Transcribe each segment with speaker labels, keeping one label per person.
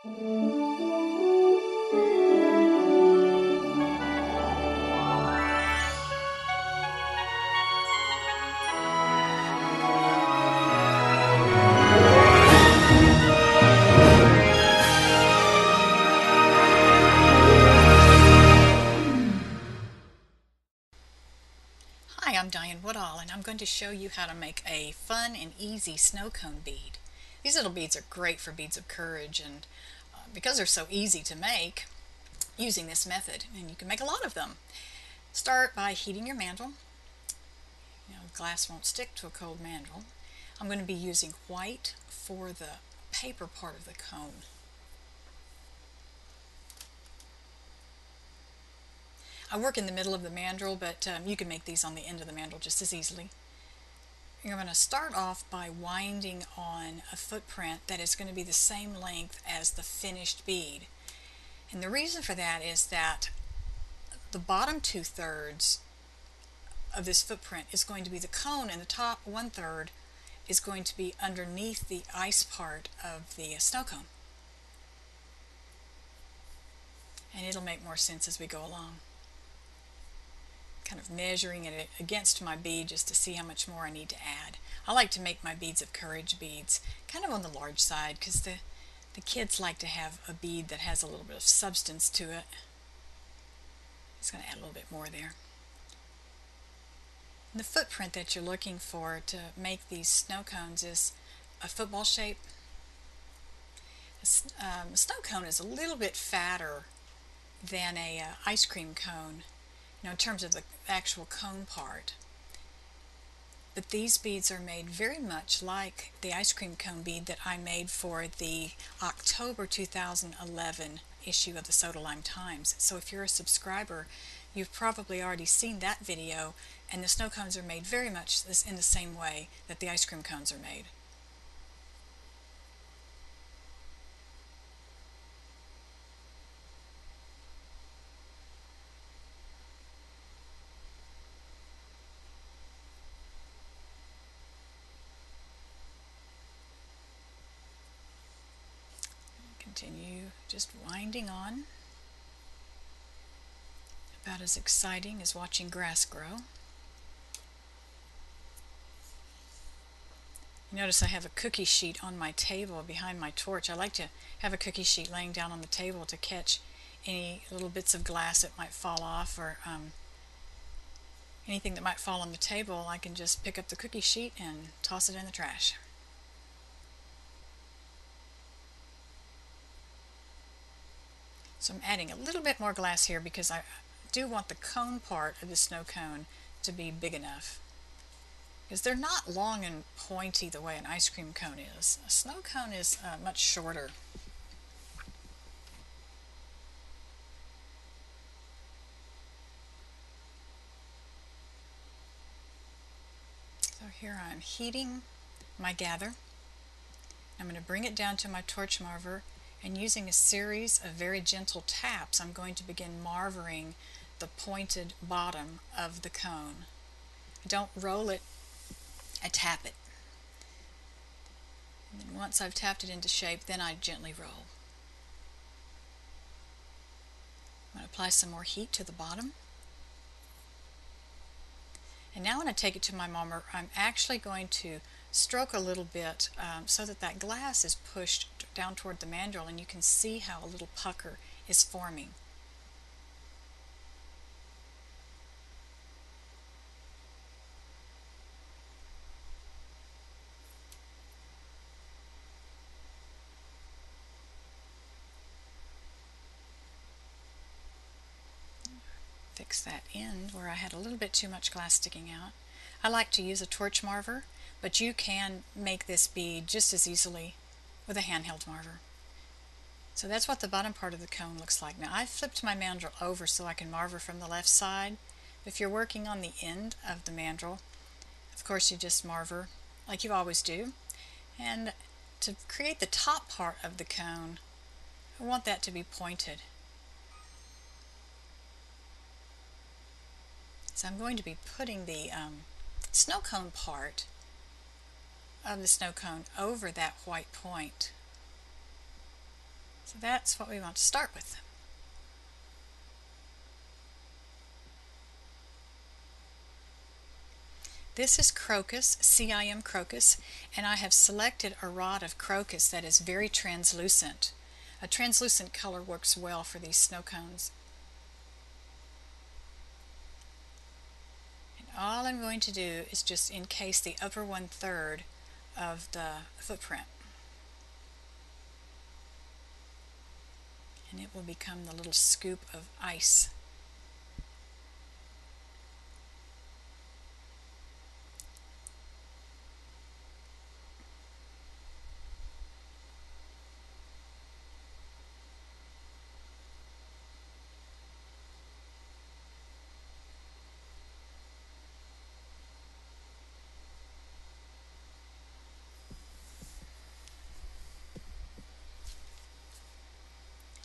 Speaker 1: Hi, I'm Diane Woodall, and I'm going to show you how to make a fun and easy snow cone bead. These little beads are great for beads of courage, and because they're so easy to make using this method, and you can make a lot of them. Start by heating your mandrel. Glass won't stick to a cold mandrel. I'm going to be using white for the paper part of the cone. I work in the middle of the mandrel, but you can make these on the end of the mandrel just as easily. You're going to start off by winding on a footprint that is going to be the same length as the finished bead. And the reason for that is that the bottom 2/3 of this footprint is going to be the cone, and the top 1/3 is going to be underneath the ice part of the snow cone. And it'll make more sense as we go along. Kind of measuring it against my bead just to see how much more I need to add. I like to make my beads of courage beads kind of on the large side because the kids like to have a bead that has a little bit of substance to it. Just going to add a little bit more there. And the footprint that you're looking for to make these snow cones is a football shape. A snow cone is a little bit fatter than a ice cream cone, in terms of the actual cone part. But these beads are made very much like the ice cream cone bead that I made for the October 2011 issue of the Soda Lime Times. So if you're a subscriber, you've probably already seen that video, and the snow cones are made very much in the same way that the ice cream cones are made. Continue just winding on. About as exciting as watching grass grow. Notice I have a cookie sheet on my table behind my torch. I like to have a cookie sheet laying down on the table to catch any little bits of glass that might fall off, or anything that might fall on the table. I can just pick up the cookie sheet and toss it in the trash. So I'm adding a little bit more glass here because I do want the cone part of the snow cone to be big enough. Because they're not long and pointy the way an ice cream cone is. A snow cone is much shorter. So here I'm heating my gather. I'm going to bring it down to my torch marver, and using a series of very gentle taps, I'm going to begin marvering the pointed bottom of the cone. I don't roll it, I tap it. And then once I've tapped it into shape, then I gently roll. I'm going to apply some more heat to the bottom. And now when I take it to my marver, I'm actually going to stroke a little bit so that that glass is pushed down toward the mandrel, and you can see how a little pucker is forming. Fix that end where I had a little bit too much glass sticking out. I like to use a torch marver, but you can make this bead just as easily with a handheld marver. So that's what the bottom part of the cone looks like. Now I've flipped my mandrel over so I can marver from the left side. If you're working on the end of the mandrel, of course you just marver like you always do. And to create the top part of the cone, I want that to be pointed. So I'm going to be putting the snow cone part of the snow cone over that white point. So that's what we want to start with. This is crocus, CIM crocus, and I have selected a rod of crocus that is very translucent. A translucent color works well for these snow cones. And all I'm going to do is just encase the upper 1/3 of the footprint. And it will become the little scoop of ice.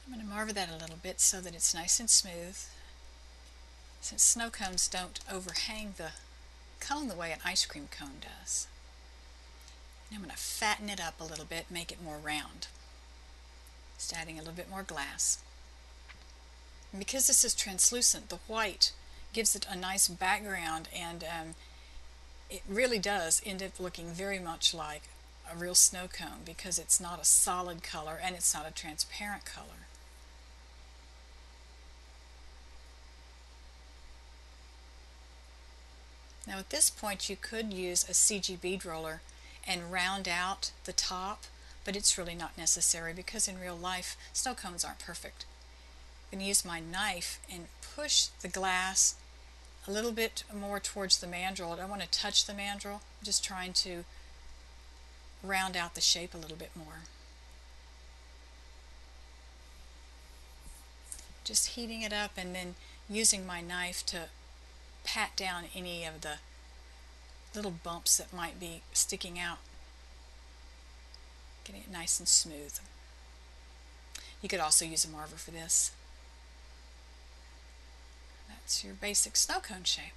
Speaker 1: I'm going to marver that a little bit so that it's nice and smooth. Since snow cones don't overhang the cone the way an ice cream cone does. And I'm going to fatten it up a little bit, make it more round. Just adding a little bit more glass. And because this is translucent, the white gives it a nice background, and it really does end up looking very much like a real snow cone because it's not a solid color and it's not a transparent color. Now at this point you could use a CG bead roller and round out the top, but it's really not necessary because in real life snow cones aren't perfect. I'm going to use my knife and push the glass a little bit more towards the mandrel. I don't want to touch the mandrel. I'm just trying to round out the shape a little bit more. Just heating it up and then using my knife to pat down any of the little bumps that might be sticking out, getting it nice and smooth. You could also use a marver for this. That's your basic snow cone shape.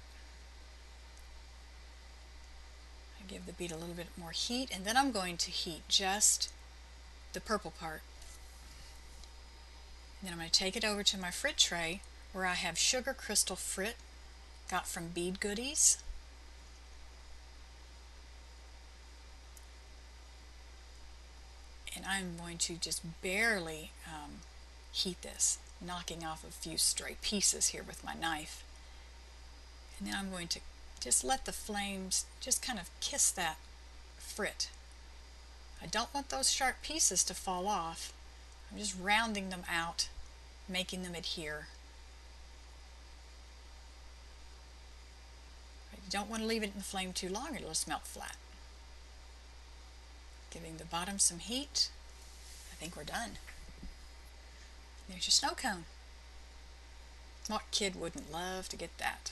Speaker 1: I give the bead a little bit more heat, and then I'm going to heat just the purple part. And then I'm going to take it over to my frit tray where I have sugar crystal frit got from Bead Goodies. And I'm going to just barely heat this, knocking off a few stray pieces here with my knife. And then I'm going to just let the flames just kind of kiss that frit. I don't want those sharp pieces to fall off. I'm just rounding them out, making them adhere. You don't want to leave it in the flame too long or it'll just melt flat. Giving the bottom some heat. I think we're done. There's your snow cone. What kid wouldn't love to get that?